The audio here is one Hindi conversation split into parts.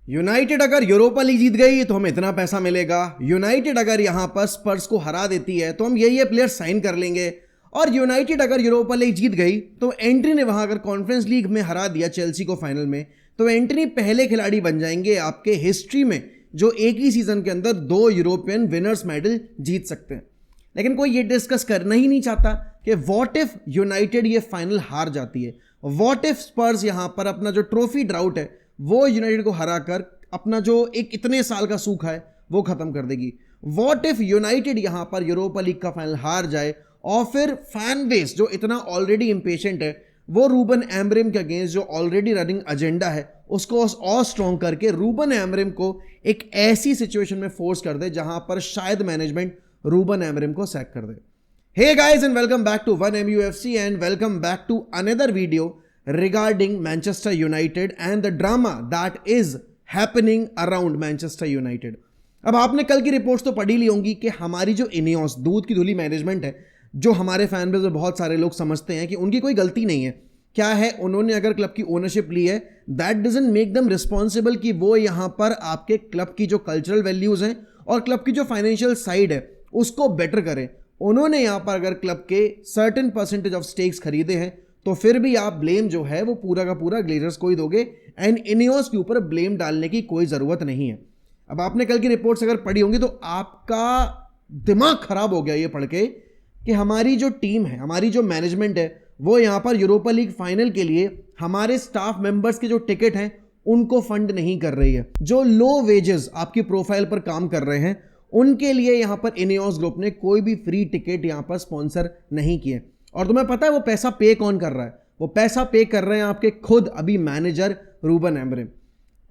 यूनाइटेड अगर यूरोपा लीग जीत गई तो हमें इतना पैसा मिलेगा। यूनाइटेड अगर यहां पर स्पर्स को हरा देती है तो हम ये प्लेयर साइन कर लेंगे। और यूनाइटेड अगर यूरोपा लीग जीत गई तो एंट्री ने वहां अगर कॉन्फ्रेंस लीग में हरा दिया चेल्सी को फाइनल में, तो एंट्री पहले खिलाड़ी बन जाएंगे आपके हिस्ट्री में जो एक ही सीजन के अंदर 2 यूरोपियन विनर्स मेडल जीत सकते हैं। लेकिन कोई ये डिस्कस करना ही नहीं चाहता कि व्हाट इफ यूनाइटेड ये फाइनल हार जाती है, व्हाट इफ स्पर्स यहां पर अपना जो ट्रॉफी ड्राउट है वो यूनाइटेड को हराकर अपना जो एक इतने साल का सूखा है वो खत्म कर देगी। व्हाट इफ यूनाइटेड यहां पर यूरोपा लीग का फाइनल हार जाए और फिर फैन बेस जो इतना ऑलरेडी इंपेशेंट है वो रूबन एमरिम के अगेंस्ट जो ऑलरेडी रनिंग एजेंडा है उसको और स्ट्रॉन्ग करके रूबन एमरिम को एक ऐसी सिचुएशन में फोर्स कर दे जहां पर शायद मैनेजमेंट रूबन एमरिम को सैक कर दे। Hey guys and welcome back to 1MUFC and welcome back to another video regarding Manchester United and the drama that is happening around Manchester United. अब आपने कल की रिपोर्ट्स तो पढ़ी ली होंगी कि हमारी जो इनियोस दूध की धुली मैनेजमेंट है, जो हमारे फैन बेस में बहुत सारे लोग समझते हैं कि उनकी कोई गलती नहीं है। क्या है, उन्होंने अगर क्लब की ओनरशिप ली है that doesn't make them responsible कि वो यहां पर आपके क्लब की जो कल्चरल वैल्यूज हैं और क्लब की जो फाइनेंशियल साइड है उसको बेटर करें। उन्होंने यहां पर अगर क्लब के सर्टेन परसेंटेज ऑफ स्टेक्स खरीदे हैं तो फिर भी आप ब्लेम जो है वो पूरा का पूरा ग्लेजर्स को ही दोगे एंड इनियोस के ऊपर ब्लेम डालने की कोई ज़रूरत नहीं है। अब आपने कल की रिपोर्ट्स अगर पढ़ी होंगी तो आपका दिमाग खराब हो गया ये पढ़ के कि हमारी जो टीम है, हमारी जो मैनेजमेंट है वो यहाँ पर यूरोपा लीग फाइनल के लिए हमारे स्टाफ मेंबर्स के जो टिकट हैं उनको फंड नहीं कर रही है। जो लो वेजेस आपकी प्रोफाइल पर काम कर रहे हैं उनके लिए यहाँ पर इनियोस ग्रुप ने कोई भी फ्री टिकट यहाँ पर स्पॉन्सर नहीं किए। और तुम्हें पता है वो पैसा पे कौन कर रहा है? वो पैसा पे कर रहे हैं आपके खुद अभी मैनेजर रूबन एमरिम।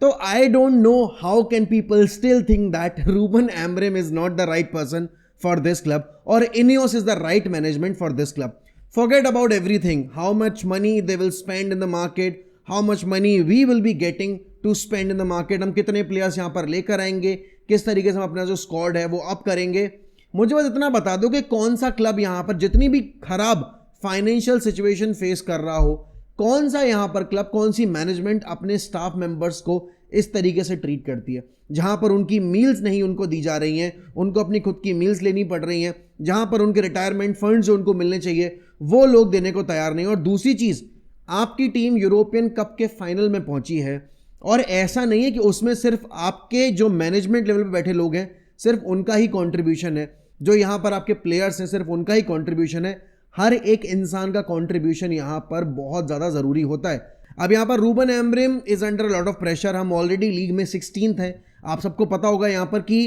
तो I don't know how can people still think that Ruben Amorim is not the right person for this club और INEOS is the right management for this club. Forget about everything, how much money they will spend in the market, how much money we will be getting to spend in the market, हम कितने प्लेयर्स यहाँ पर लेकर आएंगे, किस तरीके से हम अपना जो स्क्वाड है वो अप करेंगे। मुझे बस इतना बता दो कि कौन सा क्लब यहाँ पर जितनी भी खराब फाइनेंशियल सिचुएशन फेस कर रहा हो, कौन सा यहाँ पर क्लब, कौन सी मैनेजमेंट अपने स्टाफ मेंबर्स को इस तरीके से ट्रीट करती है, जहां पर उनकी मील्स नहीं उनको दी जा रही हैं, उनको अपनी खुद की मील्स लेनी पड़ रही हैं, जहां पर उनके रिटायरमेंट फंड्स जो उनको मिलने चाहिए वो लोग देने को तैयार नहीं। और दूसरी चीज, आपकी टीम यूरोपियन कप के फाइनल में पहुंची है और ऐसा नहीं है कि उसमें सिर्फ आपके जो मैनेजमेंट लेवल पर बैठे लोग हैं सिर्फ उनका ही कॉन्ट्रीब्यूशन है, जो यहाँ पर आपके प्लेयर्स हैं सिर्फ उनका ही कॉन्ट्रीब्यूशन है। हर एक इंसान का कॉन्ट्रीब्यूशन यहाँ पर बहुत ज़्यादा ज़रूरी होता है। अब यहाँ पर Ruben Amorim is under lot of pressure. हम ऑलरेडी लीग में 16th हैं। आप सबको पता होगा यहाँ पर कि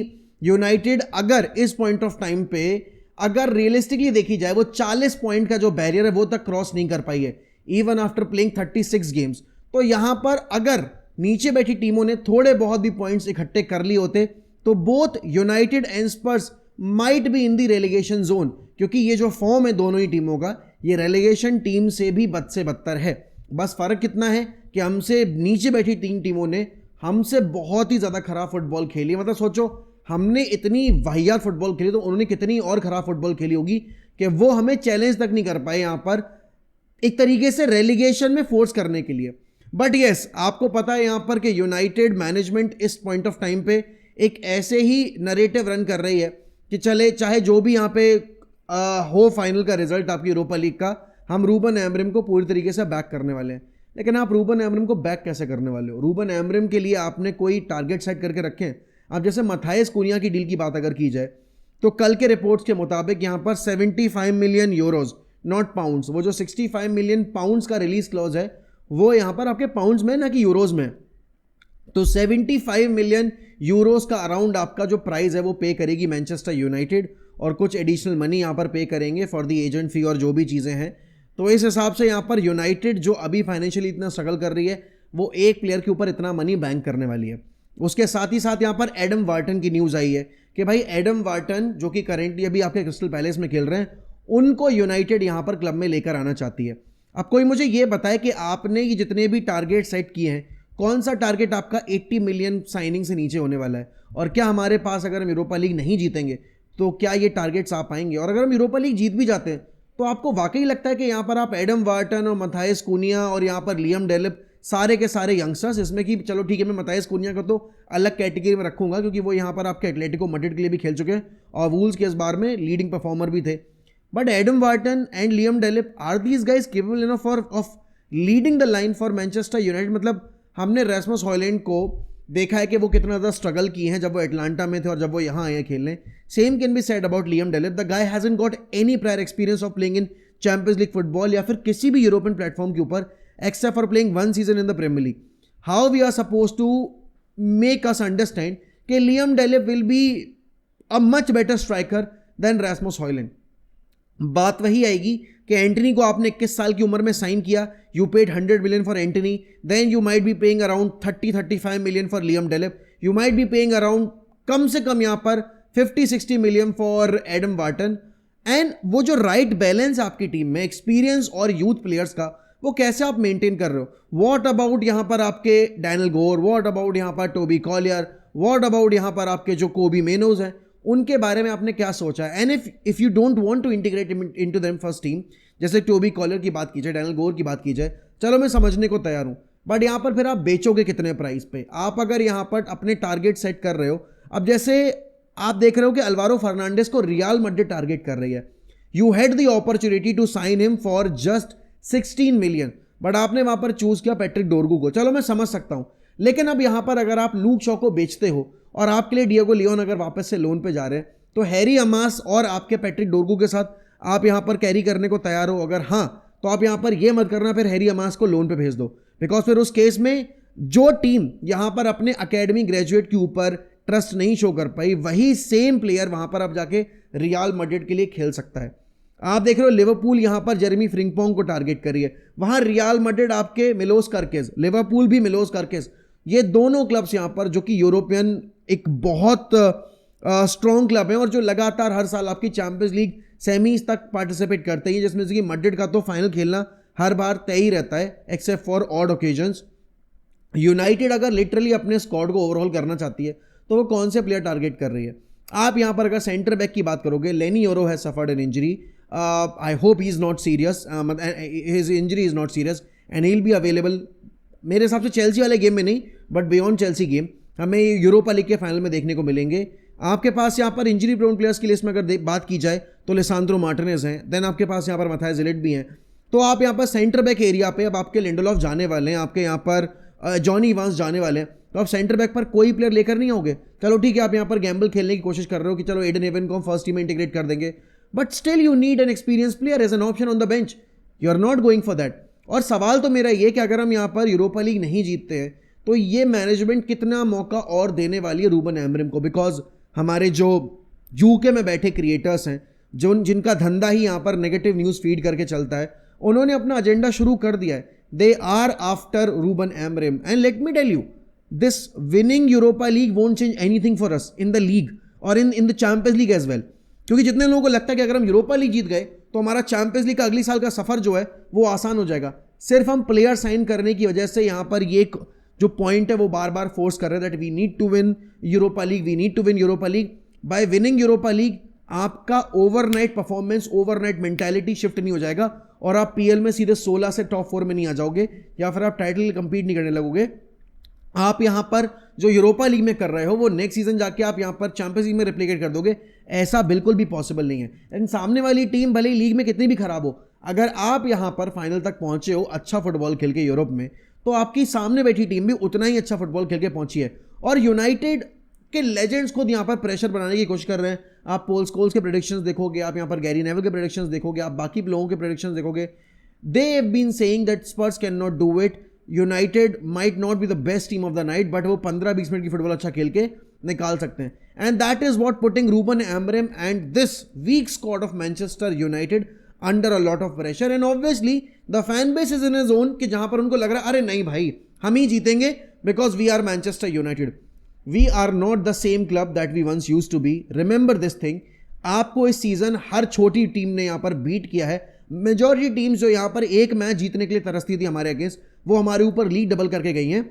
यूनाइटेड अगर इस पॉइंट ऑफ टाइम पे अगर रियलिस्टिकली देखी जाए वो 40 पॉइंट का जो बैरियर है वो तक क्रॉस नहीं कर पाई है इवन आफ्टर प्लेइंग 36 गेम्स। तो यहाँ पर अगर नीचे बैठी टीमों ने थोड़े बहुत भी पॉइंट्स इकट्ठे कर लिए होते तो both United and Spurs might be in the relegation zone, क्योंकि ये जो फॉर्म है दोनों ही टीमों का ये रेलीगेशन टीम से भी बद से बदतर है। बस फर्क कितना है कि हमसे नीचे बैठी 3 टीमों ने हमसे बहुत ही ज़्यादा खराब फुटबॉल खेली। मतलब सोचो, हमने इतनी वाहियात फुटबॉल खेली तो उन्होंने कितनी और खराब फुटबॉल खेली होगी कि वो हमें चैलेंज तक नहीं कर पाए यहाँ पर एक तरीके से रेलीगेशन में फोर्स करने के लिए। बट येस, आपको पता है यहाँ पर कि यूनाइटेड मैनेजमेंट इस पॉइंट ऑफ टाइम पे एक ऐसे ही नरेटिव रन कर रही है कि चले चाहे जो भी यहाँ पे हो फाइनल का रिजल्ट आपकी यूरोपा लीग का, हम रूबन एमरिम को पूरी तरीके से बैक करने वाले हैं। लेकिन आप रूबन एमरिम को बैक कैसे करने वाले हो? रूबन एमरिम के लिए आपने कोई टारगेट सेट करके रखे हैं? अब जैसे मथाइस कुनिया की डील की बात अगर की जाए तो कल के रिपोर्ट्स के मुताबिक यहाँ पर 75 मिलियन यूरोज, नॉट पाउंड्स, वो जो 65 मिलियन पाउंड्स का रिलीज क्लॉज है वो यहाँ पर आपके पाउंड्स में ना कि यूरोज में। तो 75 मिलियन यूरोज का अराउंड आपका जो प्राइस है वो पे करेगी मैनचेस्टर यूनाइटेड और कुछ एडिशनल मनी यहाँ पर पे करेंगे फॉर दी एजेंट फी और जो भी चीज़ें हैं। तो इस हिसाब से यहाँ पर यूनाइटेड जो अभी फाइनेंशियली इतना स्ट्रगल कर रही है वो एक प्लेयर के ऊपर इतना मनी बैंक करने वाली है। उसके साथ ही साथ यहाँ पर एडम वार्टन की न्यूज़ आई है कि भाई एडम वार्टन जो कि करेंटली अभी आपके क्रिस्टल पैलेस में खेल रहे हैं उनको यूनाइटेड यहाँ पर क्लब में लेकर आना चाहती है। अब कोई मुझे ये बताए कि आपने ये जितने भी टारगेट सेट किए हैं कौन सा टारगेट आपका 80 मिलियन साइनिंग से नीचे होने वाला है? और क्या हमारे पास अगर हम यूरोपा लीग नहीं जीतेंगे तो क्या ये टारगेट्स आ पाएंगे? और अगर हम यूरोपा लीग जीत भी जाते हैं तो आपको वाकई लगता है कि यहाँ पर आप एडम वार्टन और मथाइस कुनिया और यहाँ पर लियम डेलिप सारे के सारे यंगस्टर्स, इसमें कि चलो ठीक है मैं मताइस कुन्या को तो अलग कैटेगरी में रखूंगा क्योंकि वो यहाँ पर आपके एटलेटिको मैड्रिड के लिए भी खेल चुके हैं और वूल्स के इस बार में लीडिंग परफॉर्मर भी थे। But Adam Wharton and Liam Delap, are these guys capable enough of leading the line for Manchester United? मतलब हमने रैसमस हॉयलैंड को देखा है कि वो कितना ज़्यादा स्ट्रगल किए हैं जब वो एटलांटा में थे और जब वो यहाँ आए हैं खेलने। Same can be said about Liam Delap. The guy hasn't got any prior experience of playing in Champions League football या फिर किसी भी यूरोपियन प्लेटफॉर्म के ऊपर except for playing one season in the Premier League. How we are suppose to make us understand कि Liam Delap will be a much better striker than Rasmus Hojlund? बात वही आएगी कि एंटनी को आपने 21 साल की उम्र में साइन किया, you paid 100 million for Antony, then you might be paying around 30-35 million for Liam Delap, you might be paying around कम से कम यहाँ पर 50-60 million for Adam Wharton. And वो जो राइट बैलेंस है आपकी टीम में एक्सपीरियंस और यूथ प्लेयर्स का, वो कैसे आप मेंटेन कर रहे हो? व्हाट अबाउट यहाँ पर आपके डैनियल गोर, व्हाट अबाउट यहाँ पर टोबी कॉलियर, व्हाट अबाउट यहाँ पर आपके जो कोबी मेनोज हैं, उनके बारे में आपने क्या सोचा है? And if you don't want to integrate into them first team, जैसे टोबी कॉलियर की बात की जाए, डैनियल गोर की बात की जाए, चलो मैं समझने को तैयार हूं, बट यहाँ पर फिर आप बेचोगे कितने प्राइस पे? आप अगर यहाँ पर अपने टारगेट सेट कर रहे हो, अब जैसे आप देख रहे हो कि अल्वारो फर्नांडिस को रियल मैड्रिड टारगेट कर रही है, you had the opportunity to sign him for just 16 million, but आपने वहां पर चूज किया पैट्रिक डोरगू को। चलो मैं समझ सकता हूं, लेकिन अब यहां पर अगर आप लूक शॉ को बेचते हो और आपके लिए डिएगो लियोन अगर वापस से लोन पे जा रहे हैं, तो हैरी अमास और आपके पैट्रिक डोरगू के साथ आप यहां पर कैरी करने को तैयार हो? अगर हाँ, तो आप यहां पर यह मत करना फिर हैरी अमास को लोन पे भेज दो, बिकॉज फिर उस केस में जो टीम यहां पर अपने अकेडमी ग्रेजुएट के ऊपर ट्रस्ट नहीं शो कर पाई, वही सेम प्लेयर वहां पर अब जाके रियल मैड्रिड के लिए खेल सकता है। आप देख रहे हो लिवरपूल यहां पर जेरेमी फ्रिंगपोंग को टारगेट करी है, वहां रियल मैड्रिड आपके मिलोस कर्केज, लिवरपूल भी मिलोस कर्केज, ये दोनों क्लब्स यहां पर जो कि यूरोपियन एक बहुत स्ट्रॉन्ग क्लब है और जो लगातार हर साल आपकी चैंपियंस लीग सेमीज तक पार्टिसिपेट करते हैं, जिसमें से कि मैड्रिड का तो फाइनल खेलना हर बार तय ही रहता है except for odd occasions. United अगर लिटरली अपने स्क्वाड को ओवरऑल करना चाहती है तो वो कौन से प्लेयर टारगेट कर रही है? आप यहां पर अगर सेंटर बैक की बात करोगे, Leny Yoro has suffered an injury, I hope he is not serious, his injury is not serious and he will be available मेरे हिसाब से चेल्सी वाले गेम में नहीं, बट बियॉन्ड चेल्सी गेम हमें यूरोपा लीग के फाइनल में देखने को मिलेंगे। आपके पास यहाँ पर इंजरी प्रोन प्लेयर्स की लिस्ट में अगर बात की जाए तो लिसांद्रो मार्टिनेज हैं, देन आपके पास यहाँ पर मथाइस ज़िलिट भी हैं। तो आप यहाँ पर सेंटर बैक एरिया पे अब आपके लिंडलॉफ जाने वाले हैं, आपके यहाँ पर जॉनी इवांस जाने वाले हैं, तो आप सेंटर बैक पर कोई प्लेयर लेकर नहीं आओगे। चलो ठीक है, आप यहाँ पर गैम्बल खेलने की कोशिश कर रहे हो कि चलो एडन एवन को हम फर्स्ट टीम में इंटीग्रेट कर देंगे, but still you need an experience player as an option on the bench, you are not going for that. और सवाल तो मेरा ये कि अगर हम यहाँ पर यूरोपा लीग नहीं जीतते हैं तो ये मैनेजमेंट कितना मौका और देने वाली है रूबन एमरिम को? बिकॉज हमारे जो यूके में बैठे क्रिएटर्स हैं, जो जिनका धंधा ही यहाँ पर नेगेटिव न्यूज़ फीड करके चलता है, उन्होंने अपना एजेंडा शुरू कर दिया है। They are after Ruben Amorim and let me tell you, this winning Europa League won't change anything for us in the league और in the Champions League as well. क्योंकि जितने लोगों को लगता है कि अगर हम यूरोपा लीग जीत गए तो हमारा चैंपियंस लीग का अगली साल का सफर जो है वो आसान हो जाएगा, सिर्फ हम प्लेयर साइन करने की वजह से यहाँ पर ये एक जो पॉइंट है वो बार बार फोर्स कर रहे हैं that we need to win Europa League, we need to win Europa League. By winning Europa League आपका overnight performance, overnight mentality shift नहीं हो जाएगा और आप पीएल में सीधे 16 से टॉप 4 में नहीं आ जाओगे या फिर आप टाइटल कंपीट नहीं करने लगोगे। आप यहां पर जो यूरोपा लीग में कर रहे हो वो नेक्स्ट सीजन जाके आप यहां पर चैंपियंस लीग में रिप्लिकेट कर दोगे, ऐसा बिल्कुल भी पॉसिबल नहीं है। एंड सामने वाली टीम भले ही लीग में कितनी भी खराब हो, अगर आप यहां पर फाइनल तक पहुंचे हो अच्छा फुटबॉल खेल के यूरोप में, तो आपकी सामने बैठी टीम भी उतना ही अच्छा फुटबॉल खेल के पहुंची है। और यूनाइटेड के लेजेंड्स खुद यहां पर प्रेशर बनाने की कोशिश कर रहे हैं। आप पोल स्कोल्स के प्रेडिक्शंस देखोगे, आप यहां पर गैरी नेवल के प्रेडिक्शंस देखोगे, आप बाकी लोगों के प्रेडिक्शंस देखोगे, they have been saying that Spurs can not do it, United might not be the best team of the night, but वो 15-20 मिनट की फुटबॉल अच्छा खेल के निकाल सकते हैं। And that is what putting Ruben Amorim and this weak squad of Manchester United under a lot of pressure. And obviously the fan base is in a zone कि जहां पर उनको लग रहा है अरे नहीं भाई हम ही जीतेंगे because we are Manchester United, we are not the same club that we once used to be. Remember this thing, आपको इस सीजन हर छोटी टीम ने यहां पर बीट किया है। मेजॉरिटी टीम्स जो यहां पर एक मैच जीतने के लिए तरसती थी हमारे अगेंस्ट, वो हमारे ऊपर लीड डबल करके गई हैं।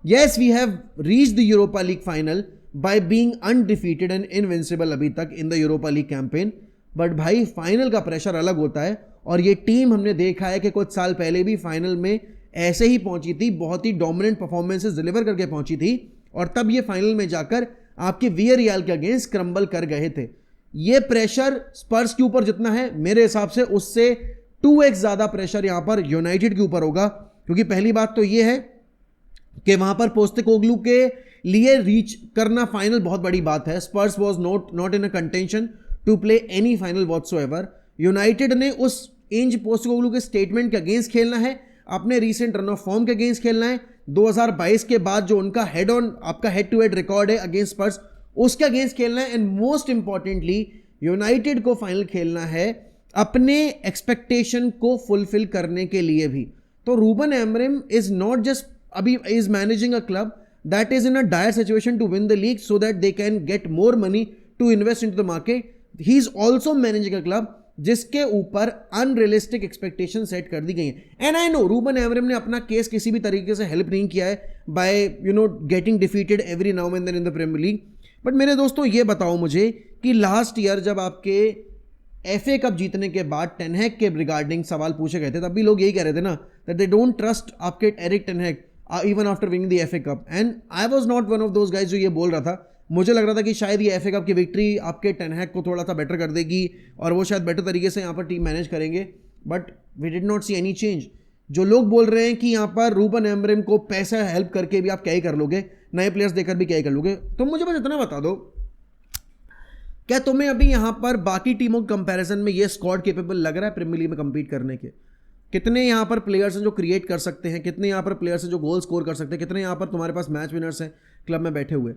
Yes, we have reached the Europa League final by being undefeated and invincible अभी तक in the Europa League campaign, but भाई फाइनल का प्रेशर अलग होता है। और ये टीम हमने देखा है कि कुछ साल पहले भी फाइनल में ऐसे ही पहुंची थी, बहुत ही डोमिनेंट परफॉर्मेंसेस डिलीवर करके पहुंची थी, और तब ये फाइनल में जाकर आपके वियरियल के अगेंस्ट क्रम्बल कर गए थे। ये प्रेशर स्पर्स के ऊपर जितना है, मेरे हिसाब से उससे 2x ज्यादा प्रेशर यहां पर यूनाइटेड के ऊपर होगा, क्योंकि पहली बात तो ये है कि वहां पर पोस्टेकोग्लू के लिए रीच करना फाइनल बहुत बड़ी बात है। Spurs was not in a contention to play any final whatsoever. United ने उस इंज पोस्टेकोग्लू के स्टेटमेंट के अगेंस्ट खेलना है, अपने रीसेंट रन ऑफ फॉर्म के अगेंस्ट खेलना है, 2022 के बाद जो उनका आपका हेड टू हेड रिकॉर्ड है अगेंस्ट स्पर्स, उसके अगेंस्ट खेलना है, एंड मोस्ट इंपॉर्टेंटली यूनाइटेड को फाइनल खेलना है अपने एक्सपेक्टेशन को फुलफिल करने के लिए भी। तो Ruben Amorim is not just अभी is managing a club that is in a dire situation to win the league so that they can get more money to invest into the market. He is also managing a club जिसके ऊपर अनरियलिस्टिक एक्सपेक्टेशन सेट कर दी गई है। And I know Ruben Amorim ने अपना केस किसी भी तरीके से हेल्प नहीं किया है by getting defeated every now and then in the Premier League. But मेरे दोस्तों ये बताओ मुझे कि लास्ट ईयर जब आपके एफए कप जीतने के बाद टेन हैग के रिगार्डिंग सवाल पूछे गए थे, तब भी लोग यही कह रहे थे ना दैट दे डोंट ट्रस्ट आपके Erik ten Hag even after winning the FA Cup. And I was not one of those guys जो ये बोल रहा था। मुझे लग रहा था कि शायद ये एफए कप की विक्ट्री आपके टेन हैग को थोड़ा सा बेटर कर देगी और वो शायद बेटर तरीके से यहाँ पर टीम मैनेज करेंगे, but we did not see any change. जो लोग बोल रहे हैं कि यहाँ पर रूबन एमरिम को पैसा हेल्प करके भी आप क्या ही कर लोगे, नए प्लेयर्स देकर भी क्या ही कर लोगे, तो मुझे बस इतना बता दो, क्या तुम्हें अभी यहां पर बाकी टीमों के कंपैरिजन में ये स्क्वाड केपेबल लग रहा है प्रीमियर लीग में कंपीट करने के? कितने यहां पर प्लेयर्स हैं जो क्रिएट कर सकते हैं, कितने यहां पर प्लेयर्स हैं जो गोल स्कोर कर सकते हैं, कितने यहां पर तुम्हारे पास मैच विनर्स हैं क्लब में बैठे हुए?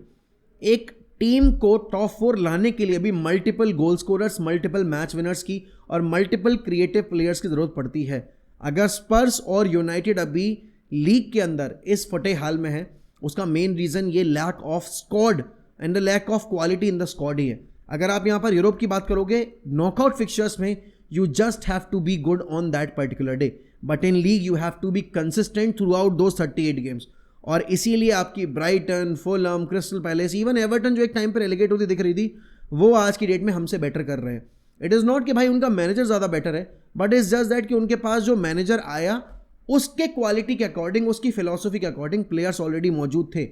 एक टीम को टॉप 4 लाने के लिए भी मल्टीपल गोल स्कोरर्स, मल्टीपल मैच विनर्स की और मल्टीपल क्रिएटिव प्लेयर्स की जरूरत पड़ती है। अगर स्पर्स और यूनाइटेड अभी लीग के अंदर इस फटे हाल में है, उसका मेन रीजन ये lack of squad and the lack of quality in the squad ही है। अगर आप यहां पर यूरोप की बात करोगे, नॉकआउट फिक्चर्स में you just have to be good on that particular day, but in league you have to be consistent throughout those 38 games. और इसीलिए आपकी Brighton, Fulham, Crystal Palace, even Everton जो एक टाइम पर रेलेगेट होती दिख रही थी, वो आज की डेट में हमसे बेटर कर रहे हैं। इट इज़ नॉट कि भाई उनका मैनेजर ज़्यादा बेटर है, बट इट्स जस्ट दैट कि उनके पास जो मैनेजर आया उसके क्वालिटी के अकॉर्डिंग, उसकी फिलॉसफी के अकॉर्डिंग प्लेयर्स ऑलरेडी मौजूद थे।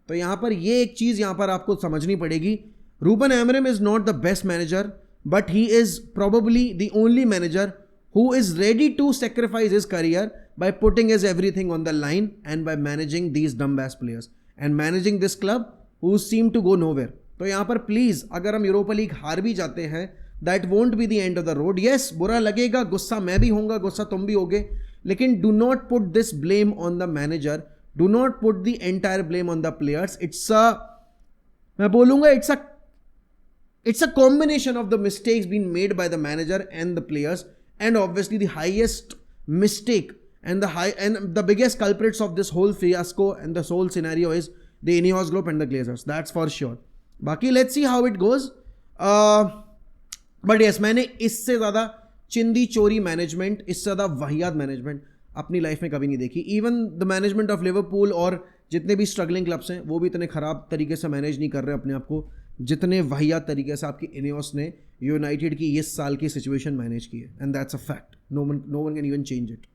तो यहाँ पर ये एक चीज़ यहाँ पर आपको समझनी पड़ेगी, Ruben Amorim is not the best manager, but he is probably the only manager who is ready to sacrifice his career by putting his everything on the line and by managing these dumbass players and managing this club who seem to go nowhere. तो यहाँ पर प्लीज़ अगर हम यूरोपा लीग हार भी जाते हैं, that won't be the end of the road. Yes, बुरा लगेगा, गुस्सा मैं भी होऊंगा, गुस्सा तुम भी होगे, लेकिन do not put this blame on the manager. Do not put the entire blame on the players. मैं बोलूँगा it's a combination of the mistakes being made by the manager and the players, and obviously the highest mistake and the biggest culprits of this whole fiasco and this whole scenario is the Ineos Group and the Glazers. That's for sure. बाकी let's see how it goes. But yes, मैंने इससे ज़्यादा चिंदी चोरी मैनेजमेंट, इससे ज़्यादा वाहियात मैनेजमेंट अपनी लाइफ में कभी नहीं देखी। Even the management of Liverpool और जितने भी स्ट्रगलिंग क्लब्स हैं वो भी इतने ख़राब तरीके से मैनेज नहीं कर रहे अपने आप को जितने वाहियात तरीके से आपकी इनियोस ने यूनाइटेड की इस साल की सिचुएशन मैनेज की है। And that's a fact, no one can even change it.